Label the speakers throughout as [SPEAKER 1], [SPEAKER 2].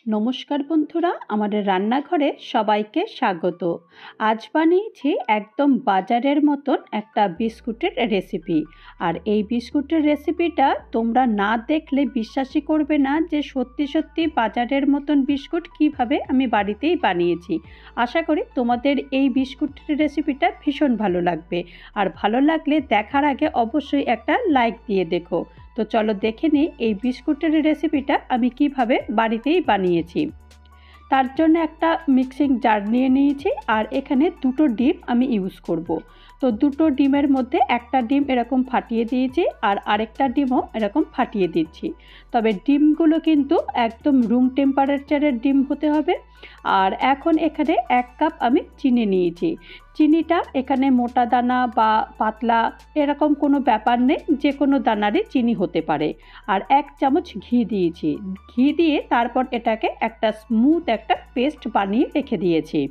[SPEAKER 1] নমস্কার বন্ধুরা, আমাদের রান্নাঘরে সবাইকে স্বাগত। আজ বানিয়েছি একদম বাজারের মতন একটা বিস্কুটের রেসিপি। আর এই বিস্কুটের রেসিপিটা তোমরা না দেখলে বিশ্বাসই করবে না যে সত্যি সত্যি বাজারের মতন বিস্কুট কিভাবে আমি বাড়িতেই বানিয়েছি। আশা করি তোমাদের এই বিস্কুটের রেসিপিটা ভীষণ ভালো লাগবে। আর ভালো লাগলে দেখার আগে অবশ্যই একটা লাইক দিয়ে দেখো। তো চলো দেখে নিই এই বিস্কুটের রেসিপিটা আমি কিভাবে বাড়িতেই বানিয়েছি। তার জন্য একটা মিক্সিং জার নিয়ে নিয়েছি আর এখানে দুটো ডিম আমি ইউজ করব। তো দুটো ডিমের মধ্যে একটা ডিম এরকম ফাটিয়ে দিয়েছি আর আরেকটা ডিমও এরকম ফাটিয়ে দিচ্ছি। তবে ডিমগুলো কিন্তু একদম রুম টেম্পারেচারের ডিম হতে হবে। আর এখন এখানে 1 কাপ আমি চিনি নিয়েছি। চিনিটা এখানে মোটা দানা বা পাতলা এরকম কোনো ব্যাপার নেই, যে কোনো দানারই চিনি হতে পারে। আর 1 চামচ ঘি দিয়েছি। ঘি দিয়ে তারপর এটাকে একটা স্মুথ একটা পেস্ট বানিয়ে রেখে দিয়েছি।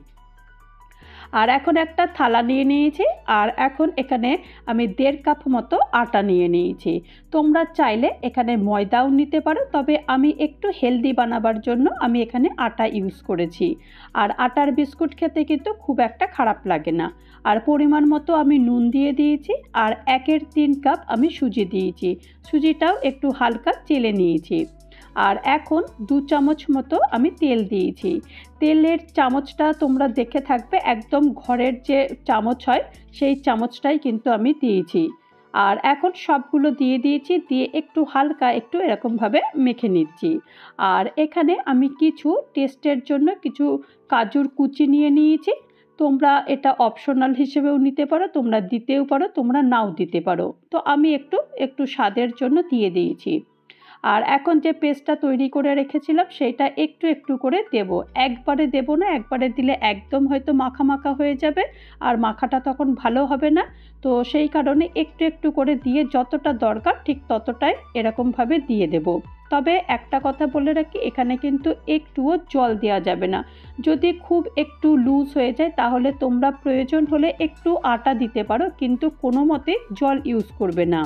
[SPEAKER 1] আর এখন একটা থালা নিয়ে নিয়েছি আর এখন এখানে আমি 1.5 কাপ মতো আটা নিয়ে নিয়েছি। তোমরা চাইলে এখানে ময়দাও নিতে পারো, তবে আমি একটু হেলদি বানাবার জন্য আমি এখানে আটা ইউজ করেছি। আর আটার বিস্কুট খেতে কিন্তু খুব একটা খারাপ লাগে না। আর পরিমাণ মতো আমি নুন দিয়ে দিয়েছি আর 1/3 কাপ আমি সুজি দিয়েছি। সুজিটাও একটু হালকা চেলে নিয়েছি। আর এখন 2 চামচ মতো আমি তেল দিয়েছি। তেলের চামচটা তোমরা দেখে থাকবে, একদম ঘরের যে চামচ হয় সেই চামচটাই কিন্তু আমি দিয়েছি। আর এখন সবগুলো দিয়ে দিয়েছি, দিয়ে একটু হালকা একটু এরকমভাবে মেখে নিচ্ছি। আর এখানে আমি কিছু টেস্টের জন্য কিছু কাজুর কুচি নিয়ে নিয়েছি। তোমরা এটা অপশনাল হিসেবেও নিতে পারো, তোমরা দিতেও পারো, তোমরা নাও দিতে পারো। তো আমি একটু স্বাদের জন্য দিয়ে দিয়েছি। আর এখন যে পেস্টটা তৈরি করে রেখেছিলাম সেইটা একটু করে দেব। একবারে দেব না, একবারে দিলে একদম হয়তো মাখা মাখা হয়ে যাবে আর মাখাটা তখন ভালো হবে না। তো সেই কারণে একটু করে দিয়ে যতটা দরকার ঠিক ততটাই এরকমভাবে দিয়ে দেব। তবে একটা কথা বলে রাখি, এখানে কিন্তু একটুও জল দেওয়া যাবে না। যদি খুব একটু লুজ হয়ে যায় তাহলে তোমরা প্রয়োজন হলে একটু আটা দিতে পারো, কিন্তু কোনো মতে জল ইউজ করবে না।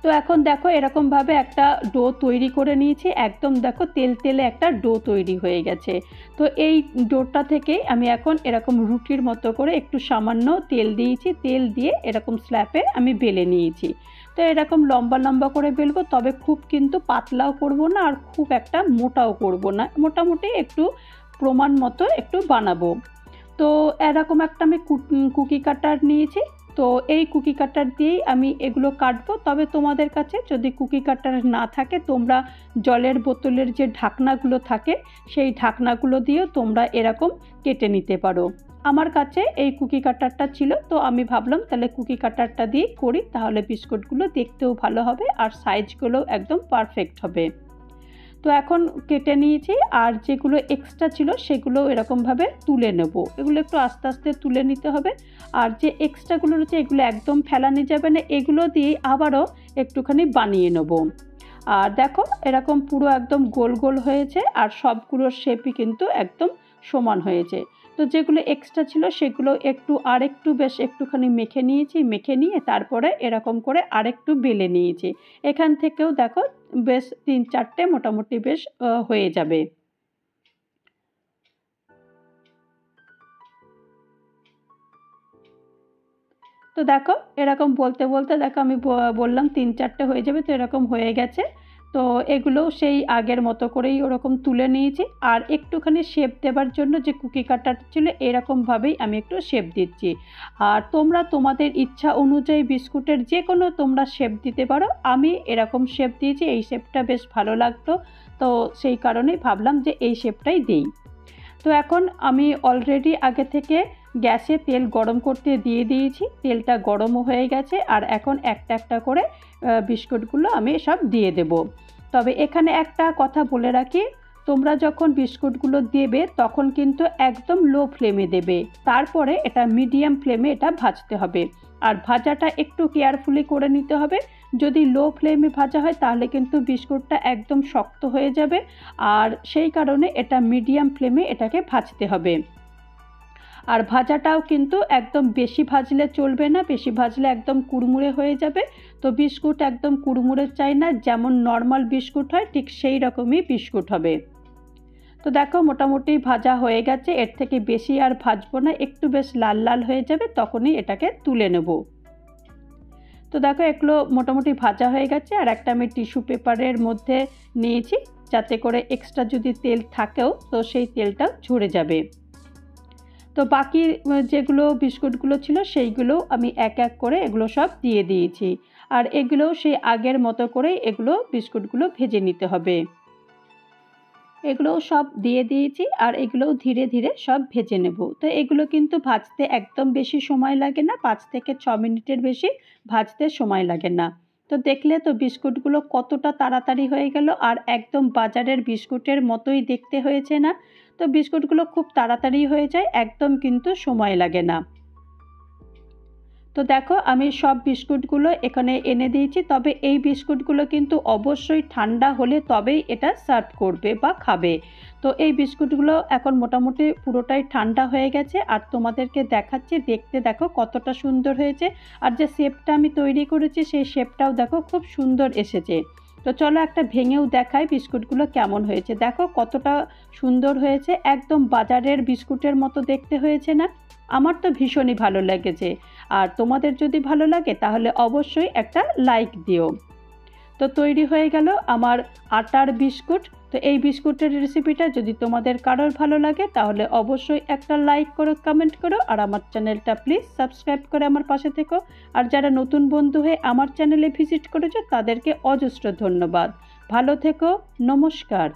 [SPEAKER 1] তো এখন দেখো এরকমভাবে একটা ডো তৈরি করে নিয়েছি। একদম দেখো তেলে একটা ডো তৈরি হয়ে গেছে। তো এই ডোটা থেকে আমি এখন এরকম রুটির মতো করে একটু সামান্য তেল দিয়েছি। তেল দিয়ে এরকম স্ল্যাপে আমি বেলে নিয়েছি। তো এরকম লম্বা লম্বা করে বেলবো, তবে খুব কিন্তু পাতলাও করব না আর খুব একটা মোটাও করব না, মোটামুটি একটু প্রমাণ মতো একটু বানাবো। তো এরকম একটা আমি কুকি কাটার নিয়েছি। তো এই কুকি কাটার দিয়েই আমি এগুলো কাটবো। তবে তোমাদের কাছে যদি কুকি কাটার না থাকে তোমরা জলের বোতলের যে ঢাকনাগুলো থাকে সেই ঢাকনাগুলো দিয়েও তোমরা এরকম কেটে নিতে পারো। আমার কাছে এই কুকি কাটারটা ছিল, তো আমি ভাবলাম তাহলে কুকি কাটারটা দিয়ে করি, তাহলে বিস্কুটগুলো দেখতেও ভালো হবে আর সাইজগুলোও একদম পারফেক্ট হবে। তো এখন কেটে নিয়েছি আর যেগুলো এক্সট্রা ছিল সেগুলো এরকমভাবে তুলে নেব। এগুলো একটু আস্তে আস্তে তুলে নিতে হবে। আর যে এক্সট্রাগুলো রয়েছে এগুলো একদম ফেলানো যাবে না, এগুলো দিয়ে আবারও একটুখানি বানিয়ে নেব। আর দেখো এরকম পুরো একদম গোল গোল হয়েছে আর সবগুলোর শেপই কিন্তু একদম সমান হয়েছে। তো যেগুলো এক্সট্রা ছিল সেগুলো আরেকটু বেশ একটুখানি মেখে নিয়েছি। মেখে নিয়ে তারপরে এরকম করে আরেকটু বেলে নিয়েছি। এখান থেকেও দেখো বেশ 3-4টে মোটামুটি বেশ হয়ে যাবে। তো দেখো এরকম বলতে বলতে দেখো আমি বললাম 3-4টে হয়ে যাবে। তো এরকম হয়ে গেছে। তো এগুলোও সেই আগের মতো করেই ওরকম তুলে নিয়েছি। আর একটুখানি শেপ দেবার জন্য যে কুকি কাটার ছিল এরকমভাবেই আমি একটু শেপ দিচ্ছি। আর তোমরা তোমাদের ইচ্ছা অনুযায়ী বিস্কুটের যে কোনো তোমরা শেপ দিতে পারো। আমি এরকম শেপ দিয়েছি, এই শেপটা বেশ ভালো লাগতো, তো সেই কারণেই ভাবলাম যে এই শেপটাই দিই। তো এখন আমি অলরেডি আগে থেকে গ্যাসে তেল গরম করতে দিয়ে দিয়েছি। তেলটা গরমও হয়ে গেছে আর এখন একটা করে বিস্কুটগুলো আমি সব দিয়ে দেব। তবে এখানে একটা কথা বলে রাখি, তোমরা যখন বিস্কুটগুলো দেবে তখন কিন্তু একদম লো ফ্লেমে দেবে, তারপরে এটা মিডিয়াম ফ্লেমে এটা ভাজতে হবে। আর ভাজাটা একটু কেয়ারফুলি করে নিতে হবে। যদি লো ফ্লেমে ভাজা হয় তাহলে কিন্তু বিস্কুটটা একদম শক্ত হয়ে যাবে। আর সেই কারণে এটা মিডিয়াম ফ্লেমে এটাকে ভাজতে হবে। আর ভাজাটাও কিন্তু একদম বেশি ভাজলে চলবে না, বেশি ভাজলে একদম কুড়মুড়ে হয়ে যাবে। তো বিস্কুট একদম কুড়মুড়ে চাই না, যেমন নর্মাল বিস্কুট হয় ঠিক সেই রকমই বিস্কুট হবে। তো দেখো মোটামুটি ভাজা হয়ে গেছে, এর থেকে বেশি আর ভাজবো না, একটু বেশ লাল লাল হয়ে যাবে তখনই এটাকে তুলে নেব। তো দেখো এগুলো মোটামুটি ভাজা হয়ে গেছে, আর একটা আমি টিস্যু পেপারের মধ্যে নিয়েছি যাতে করে এক্সট্রা যদি তেল থাকেও তো সেই তেলটা ঝরে যাবে। তো বাকি যেগুলো বিস্কুটগুলো ছিল সেইগুলো আমি এক এক করে এগুলো সব দিয়ে দিয়েছি, আর এগুলো সেই আগের মতো করেই এগুলো বিস্কুটগুলো ভেজে নিতে হবে। এগুলোও সব দিয়ে দিয়েছি, আর এগুলোও ধীরে ধীরে সব ভেজে নেব। তো এগুলো কিন্তু ভাজতে একদম বেশি সময় লাগে না, 5 থেকে 6 মিনিটের বেশি ভাজতে সময় লাগে না। তো দেখলে তো বিস্কুটগুলো কতটা তাড়াতাড়ি হয়ে গেল, আর একদম বাজারের বিস্কুটের মতোই দেখতে হয়েছে না। তো বিস্কুটগুলো খুব তাড়াতাড়ি হয়ে যায়, একদম কিন্তু সময় লাগে না। তো দেখো আমি সব বিস্কুটগুলো এখানে এনে দিয়েছি, তবে এই বিস্কুটগুলো কিন্তু অবশ্যই ঠান্ডা হলে তবেই এটা সার্ভ করবে বা খাবে। তো এই বিস্কুটগুলো এখন মোটামুটি পুরোটাই ঠান্ডা হয়ে গেছে, আর তোমাদেরকে দেখাচ্ছি, দেখতে দেখো কতটা সুন্দর হয়েছে। আর যে শেপটা আমি তৈরি করেছি সেই শেপটাও দেখো খুব সুন্দর এসেছে। তো চলো একটা ভেঙেও দেখাই বিস্কুটগুলো কেমন হয়েছে। দেখো কতটা সুন্দর হয়েছে, একদম বাজারের বিস্কুটের মতো দেখতে হয়েছে না? আমার তো ভীষণই ভালো লেগেছে। আর তোমাদের যদি ভালো লাগে তাহলে অবশ্যই একটা লাইক দিও। তো তৈরি হয়ে গেল আমার আটার বিস্কুট। তো এই বিস্কুটের রেসিপিটা যদি তোমাদের কারোর ভালো লাগে তাহলে অবশ্যই একটা লাইক করো, কমেন্ট করো, আর আমার চ্যানেলটা প্লিজ সাবস্ক্রাইব করে আমার পাশে থেকো। আর যারা নতুন বন্ধু হয়ে আমার চ্যানেলে ভিজিট করেছো তাদেরকে অজস্র ধন্যবাদ। ভালো থেকো, নমস্কার।